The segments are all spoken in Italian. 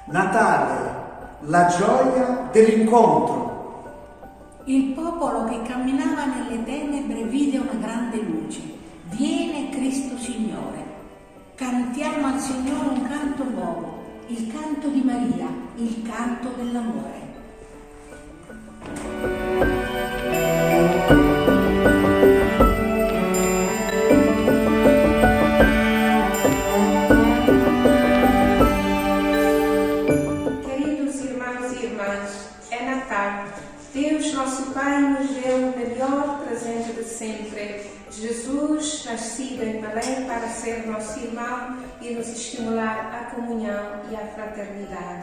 Natale, la gioia dell'incontro. Il popolo che camminava nelle tenebre vide una grande luce. Viene Cristo Signore. Cantiamo al Signore un canto nuovo, il canto di Maria, il canto dell'amore. Deus, nosso Pai, nos deu o melhor presente de sempre, Jesus, nascido em Belém para ser nosso irmão e nos estimular à comunhão e à fraternidade.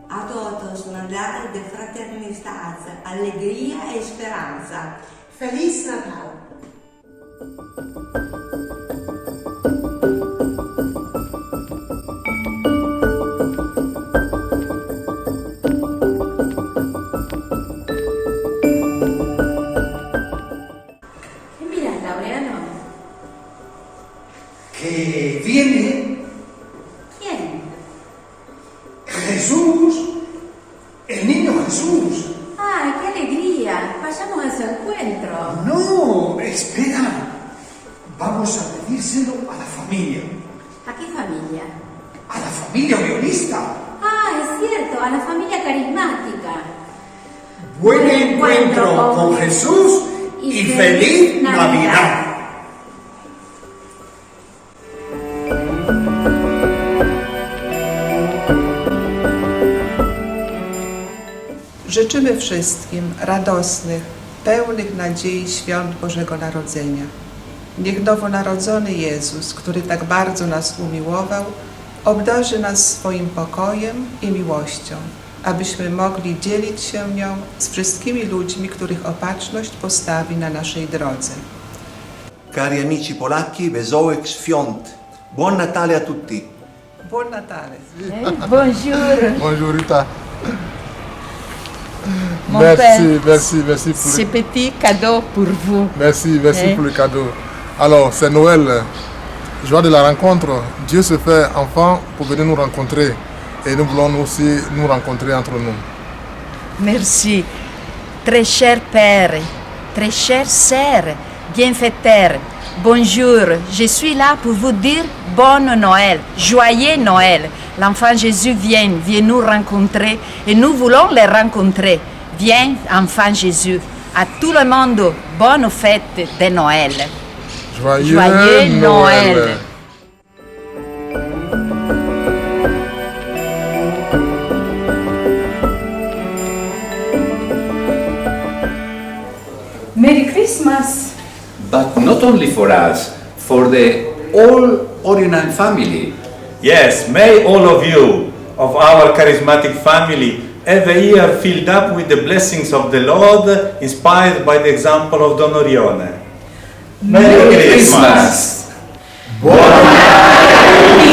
A todos Natal de fraternidade, alegria e esperança. Feliz Natal! ¿Que viene? ¿Quién? Jesús, el niño Jesús. ¡Ay, qué alegría! Vayamos a su encuentro. No, espera. Vamos a pedírselo a la familia. ¿A qué familia? A la familia violista. Ah, es cierto, a la familia carismática. Buen encuentro con Jesús y feliz Navidad. Życzymy wszystkim radosnych, pełnych nadziei świąt Bożego Narodzenia. Niech nowonarodzony Jezus, który tak bardzo nas umiłował, obdarzy nas swoim pokojem i miłością, abyśmy mogli dzielić się nią z wszystkimi ludźmi, których opatrzność postawi na naszej drodze. Cari amici polacchi, wesołych świąt. Buon Natale a tutti. Buon Natale. Bonjour. Bonjour Rita. Mon merci, père, merci pour ce petit cadeau pour vous. Merci pour le cadeau. Alors, c'est Noël, joie de la rencontre. Dieu se fait enfant pour venir nous rencontrer. Et nous voulons aussi nous rencontrer entre nous. Merci. Très cher père, très chère sœur, bienfaiteur, bonjour. Je suis là pour vous dire bonne Noël, joyeux Noël. L'enfant Jésus vient nous rencontrer et nous voulons le rencontrer. Viens, enfant Jésus. À tout le monde, bonne fête de Noël. Joyeux Noël. Merry Christmas! But not only for us, for the all Oriental family. Yes, may all of you, of our charismatic family, have a year filled up with the blessings of the Lord, inspired by the example of Don Orione. Merry Christmas! Buon Natale!